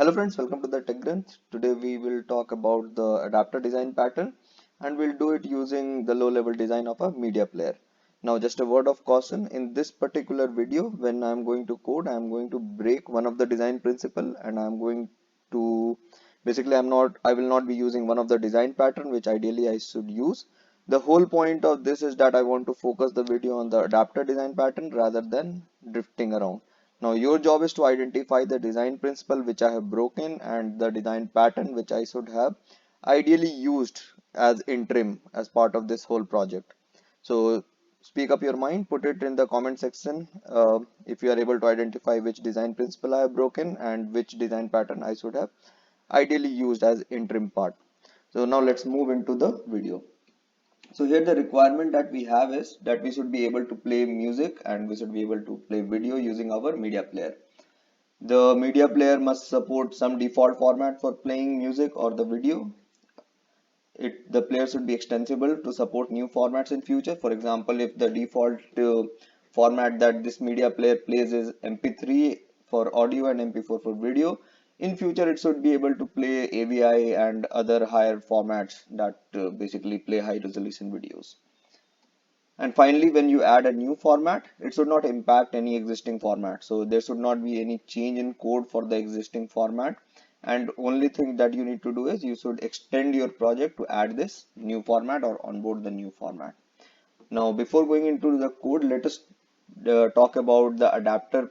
Hello friends, welcome to the Tech Grunts. Today we will talk about the adapter design pattern and we'll do it using the low level design of a media player. Now just a word of caution, in this particular video when I'm going to code, I'm going to break one of the design principle and I'm going to basically I will not be using one of the design pattern which ideally I should use. The whole point of this is that I want to focus the video on the adapter design pattern rather than drifting around. Now your job is to identify the design principle which I have broken and the design pattern which I should have ideally used as interim as part of this whole project. So speak up your mind, put it in the comment section if you are able to identify which design principle I have broken and which design pattern I should have ideally used as interim part. So now let's move into the video. So here the requirement that we have is that we should be able to play music and we should be able to play video using our media player. The media player must support some default format for playing music or the video. The player should be extensible to support new formats in future. For example, if the default format that this media player plays is MP3 for audio and MP4 for video, in future it should be able to play AVI and other higher formats that basically play high resolution videos. And finally, when you add a new format, it should not impact any existing format. So there should not be any change in code for the existing format. And only thing that you need to do is you should extend your project to add this new format or onboard the new format. Now, before going into the code, let us talk about the adapter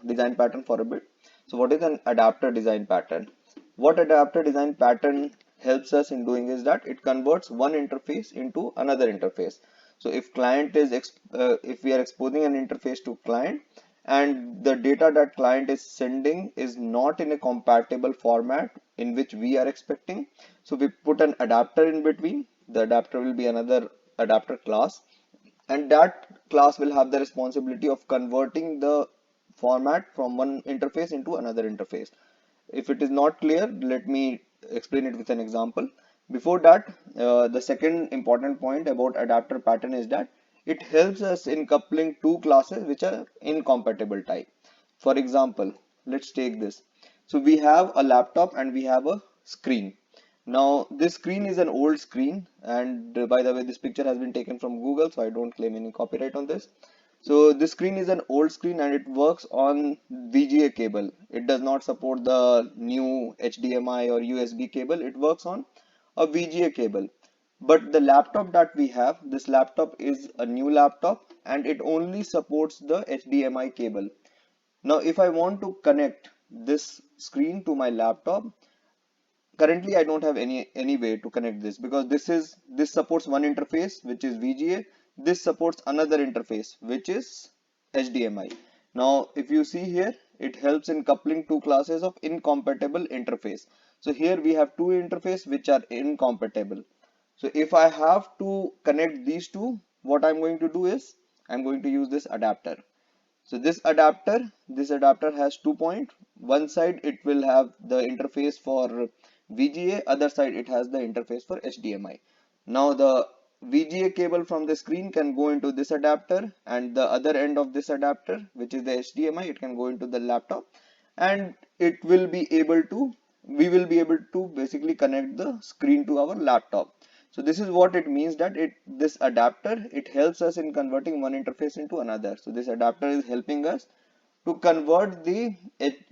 design pattern for a bit. So what is an adapter design pattern? What adapter design pattern helps us in doing is that it converts one interface into another interface. So if we are exposing an interface to client and the data that client is sending is not in a compatible format in which we are expecting, so we put an adapter in between. The adapter will be another adapter class, and that class will have the responsibility of converting the format from one interface into another interface. If it is not clear, let me explain it with an example. Before that, the second important point about adapter pattern is that it helps us in coupling two classes which are incompatible type. For example, let's take this. So we have a laptop and we have a screen. Now this screen is an old screen, and by the way, this picture has been taken from Google, so I don't claim any copyright on this. So this screen is an old screen and it works on VGA cable. It does not support the new HDMI or USB cable. It works on a VGA cable. But the laptop that we have, this laptop is a new laptop and it only supports the HDMI cable. Now, if I want to connect this screen to my laptop, currently I don't have any way to connect this because this supports one interface which is VGA. This supports another interface which is HDMI. Now if you see here, it helps in coupling two classes of incompatible interface. So here we have two interfaces which are incompatible. So if I have to connect these two, what I'm going to do is I'm going to use this adapter. So this adapter has 2 points. One side it will have the interface for VGA, other side it has the interface for HDMI. Now the VGA cable from the screen can go into this adapter, and the other end of this adapter, which is the HDMI, it can go into the laptop, and we will be able to basically connect the screen to our laptop. So this is what it means, that this adapter, it helps us in converting one interface into another. So this adapter is helping us to convert the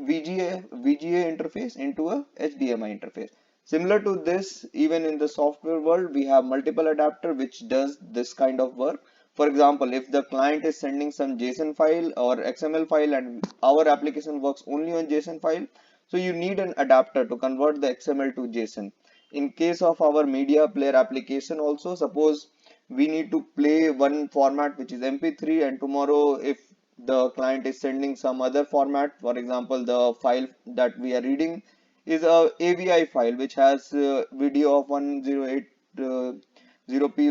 VGA interface into a HDMI interface. Similar to this, even in the software world, we have multiple adapter which does this kind of work. For example, if the client is sending some JSON file or XML file and our application works only on JSON file, so you need an adapter to convert the XML to JSON. In case of our media player application also, suppose we need to play one format which is MP3, and tomorrow if the client is sending some other format, for example the file that we are reading is a AVI file which has video of 1080p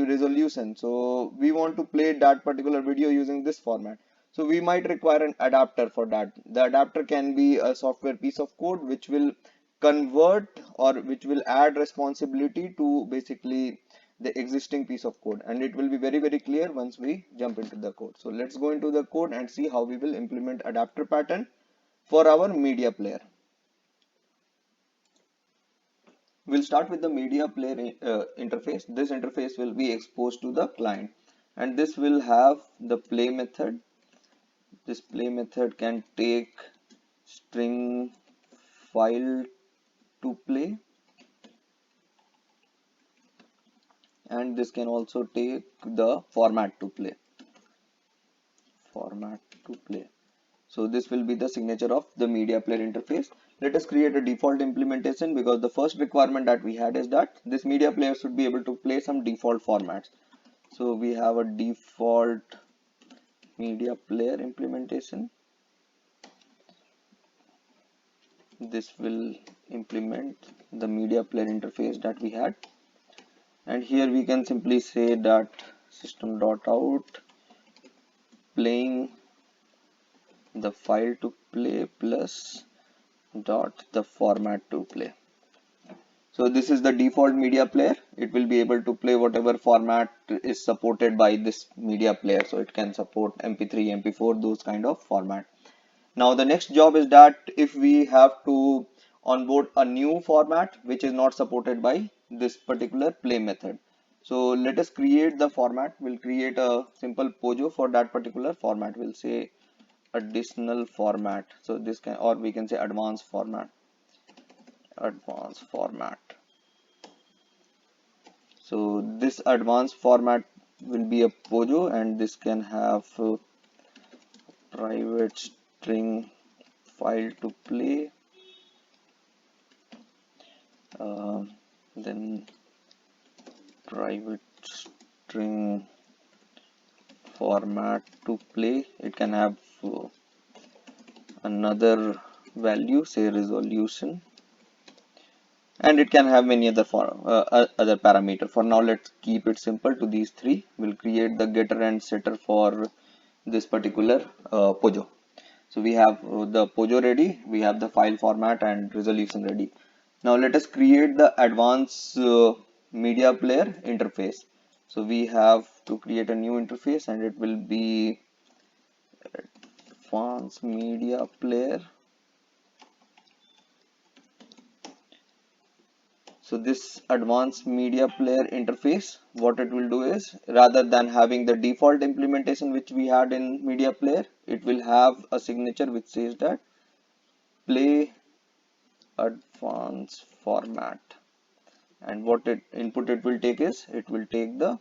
resolution, so we want to play that particular video using this format. So we might require an adapter for that. The adapter can be a software piece of code which will convert or which will add responsibility to basically the existing piece of code, and it will be very clear once we jump into the code. So let's go into the code and see how we will implement adapter pattern for our media player. We'll start with the media player interface. This interface will be exposed to the client, and this will have the play method. This play method can take string file to play, and this can also take the format to play. Format to play. So this will be the signature of the media player interface. Let us create a default implementation, because the first requirement that we had is that this media player should be able to play some default formats. So we have a default media player implementation. This will implement the media player interface that we had, and here we can simply say that system.out playing the file to play plus dot the format to play. So this is the default media player. It will be able to play whatever format is supported by this media player. So it can support MP3, MP4, those kind of format. Now the next job is that if we have to onboard a new format which is not supported by this particular play method. So let us create the format. We'll create a simple Pojo for that particular format. We'll say additional format. So this can, or we can say advanced format. Advanced format. So this advanced format will be a Pojo, and this can have private string file to play, then private string format to play. It can have another value, say resolution, and it can have many other other parameter. For now, let's keep it simple to these three. We'll create the getter and setter for this particular Pojo. So we have the Pojo ready, we have the file format and resolution ready. Now let us create the advanced media player interface. So we have to create a new interface, and it will be advanced media player. So this advanced media player interface, what it will do is, rather than having the default implementation which we had in media player, it will have a signature which says that play advanced format, and what input it will take is, it will take the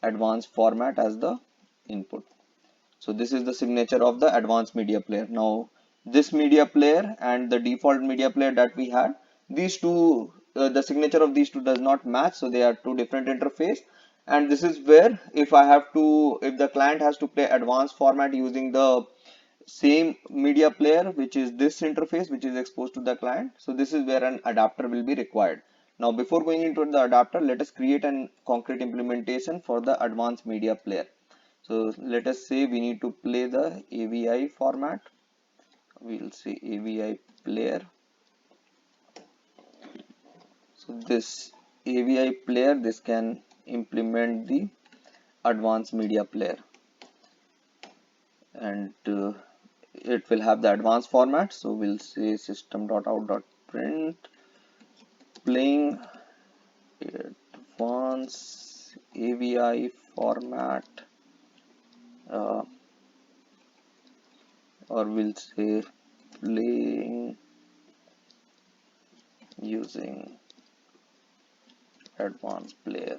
advanced format as the input. So this is the signature of the advanced media player. Now this media player and the default media player that we had, these two, the signature of these two does not match, so they are two different interface. And this is where, if the client has to play advanced format using the same media player, which is this interface which is exposed to the client, so this is where an adapter will be required. Now before going into the adapter, let us create an concrete implementation for the advanced media player. So let us say we need to play the AVI format. We'll say AVI player. So this AVI player, this can implement the advanced media player, and it will have the advanced format. So we'll say system.out.print playing advanced AVI format, or we'll say playing using advanced player,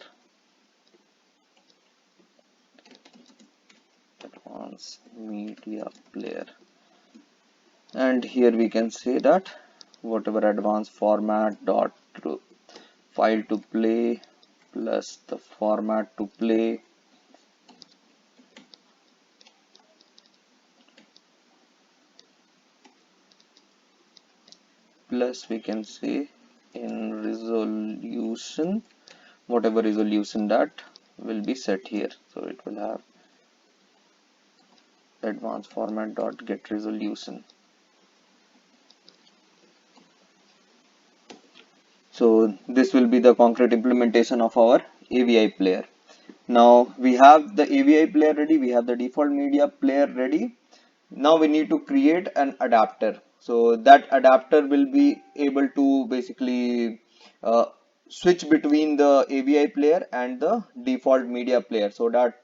advanced media player. And here we can say that whatever advanced format dot file to play plus the format to play plus, we can say, in resolution, whatever resolution that will be set here. So it will have advanced format dot get resolution. So this will be the concrete implementation of our AVI player. Now we have the AVI player ready, we have the default media player ready. Now we need to create an adapter. So that adapter will be able to basically uh, switch between the AVI player and the default media player, so that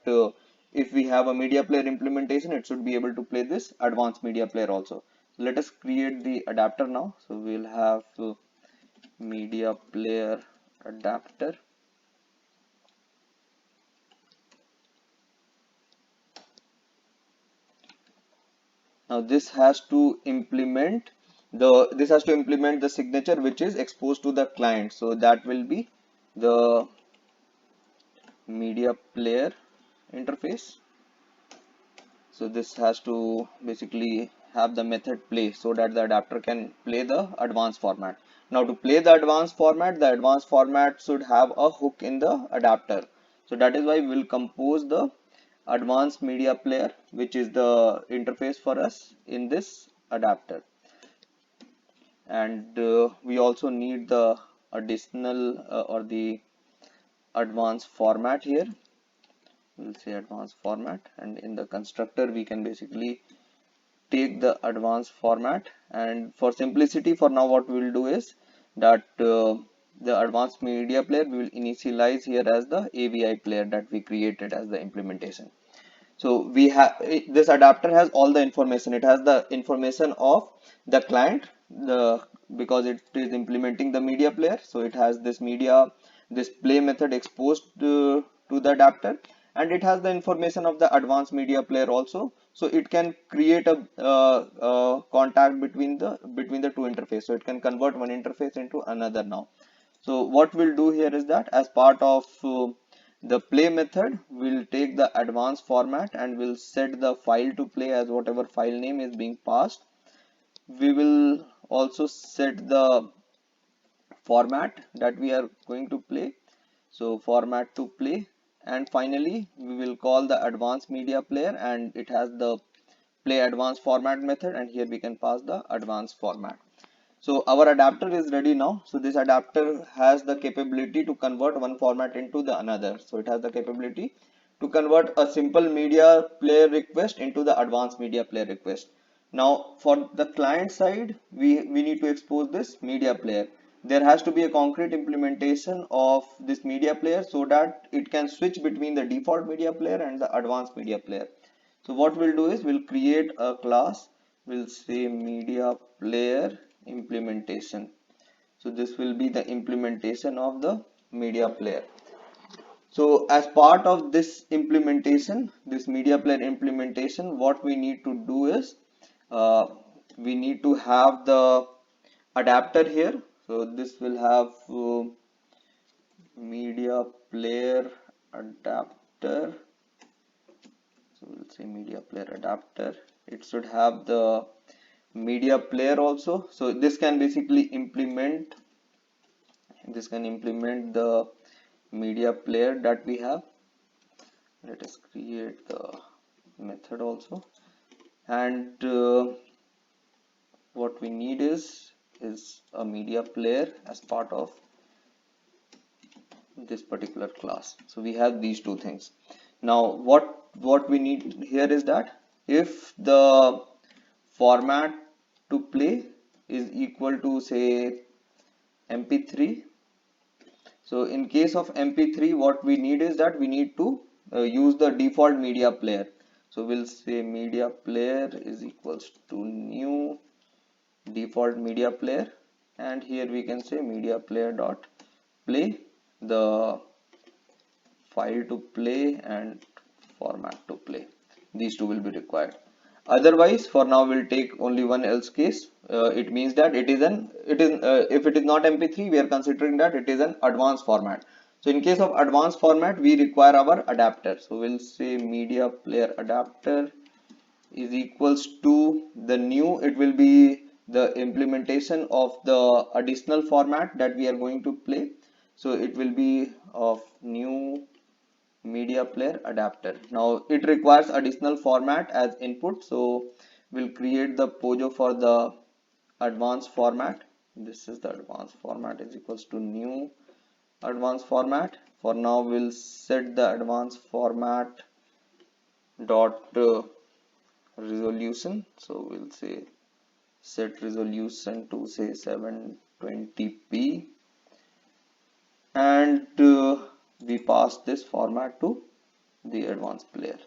if we have a media player implementation, it should be able to play this advanced media player also. Let us create the adapter now. So we'll have media player adapter. Now this has to implement the signature which is exposed to the client. So that will be the media player interface. So this has to basically have the method play so that the adapter can play the advanced format. Now to play the advanced format should have a hook in the adapter. So that is why we will compose the advanced media player, which is the interface for us in this adapter. And we also need the additional or the advanced format here. We'll say advanced format, and in the constructor we can basically take the advanced format. And for simplicity, for now what we will do is that the advanced media player we will initialize here as the AVI player that we created as the implementation. So we have this adapter has all the information. It has the information of the client, the because it is implementing the media player. So it has this play method exposed to the adapter, and it has the information of the advanced media player also. So it can create a contact between the two interface. So it can convert one interface into another now. So what we'll do here is that as part of the play method, we'll take the advanced format and we'll set the file to play as whatever file name is being passed. We will also set the format that we are going to play. So format to play, and finally we will call the advanced media player, and it has the play advanced format method, and here we can pass the advanced format. So our adapter is ready now. So this adapter has the capability to convert one format into the another. So it has the capability to convert a simple media player request into the advanced media player request. Now for the client side, we need to expose this media player. There has to be a concrete implementation of this media player so that it can switch between the default media player and the advanced media player. So what we'll do is we'll create a class. We'll say media player implementation. So this will be the implementation of the media player. So as part of this implementation, this media player implementation, what we need to do is uh, we need to have the adapter here. So this will have media player adapter. So we'll say media player adapter. It should have the media player also. So this can basically implement the media player that we have. Let us create the method also, and what we need is a media player as part of this particular class. So we have these two things. Now what we need here is that if the format to play is equal to say MP3. So in case of MP3, what we need is that we need to use the default media player. So we'll say media player is equals to new default media player, and here we can say media player dot play the file to play and format to play. These two will be required. Otherwise, for now we'll take only one else case. It means that if it is not MP3, we are considering that it is an advanced format. So in case of advanced format, we require our adapter. So we'll say media player adapter is equals to the new. It will be the implementation of the additional format that we are going to play. So it will be of new media player adapter. Now it requires additional format as input, so we'll create the POJO for the advanced format. This is the advanced format is equals to new advanced format. For now we'll set the advanced format dot resolution. So we'll say set resolution to say 720p, and we pass this format to the advanced player,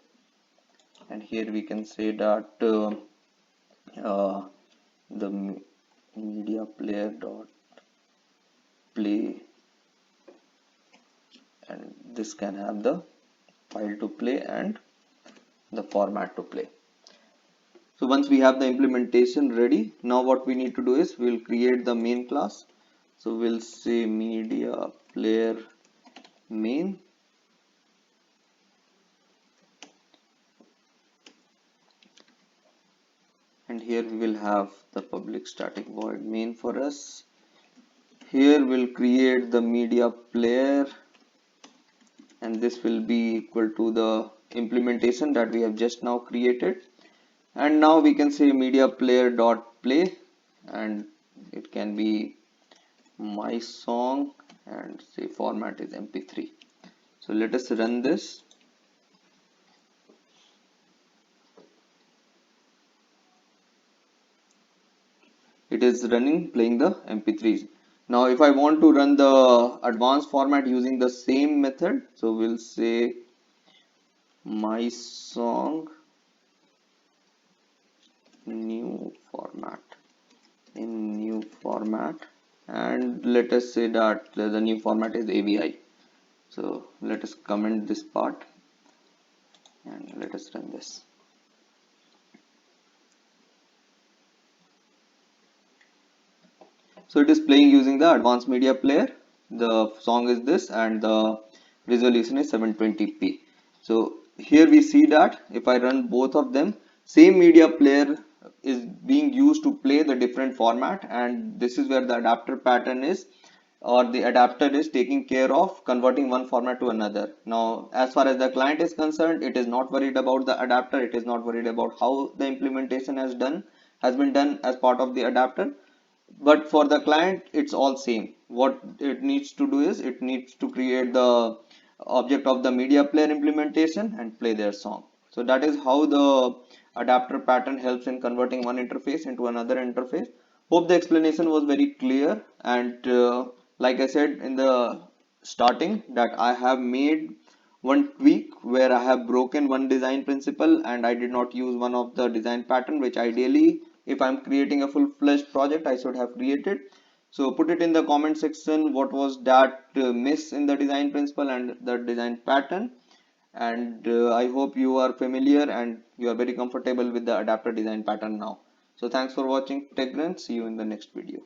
and here we can say that the media player dot play, and this can have the file to play and the format to play. So once we have the implementation ready, now what we need to do is we'll create the main class. So we'll say media player main, and here we will have the public static void main for us. Here we'll create the media player, and this will be equal to the implementation that we have just now created. And now we can say media player dot play, and it can be my song, and say format is mp3. So let us run this. It is running, playing the mp3s. Now if I want to run the advanced format using the same method, so we'll say my song new format, in new format, and let us say that the new format is AVI. So let us comment this part and let us run this. So it is playing using the advanced media player. The song is this, and the resolution is 720p. So here we see that if I run both of them, same media player is being used to play the different format, and this is where the adapter pattern is, or the adapter is taking care of converting one format to another. Now as far as the client is concerned, it is not worried about the adapter, it is not worried about how the implementation has been done as part of the adapter. But for the client, it's all same. What it needs to do is it needs to create the object of the media player implementation and play their song. So that is how the adapter pattern helps in converting one interface into another interface. Hope the explanation was very clear, and like I said in the starting, that I have made one tweak where I have broken one design principle and I did not use one of the design pattern, which ideally if I'm creating a full-fledged project I should have created. So put it in the comment section what was that miss in the design principle and the design pattern, and I hope you are familiar and you are very comfortable with the adapter design pattern now. So thanks for watching TechGrunts. See you in the next video.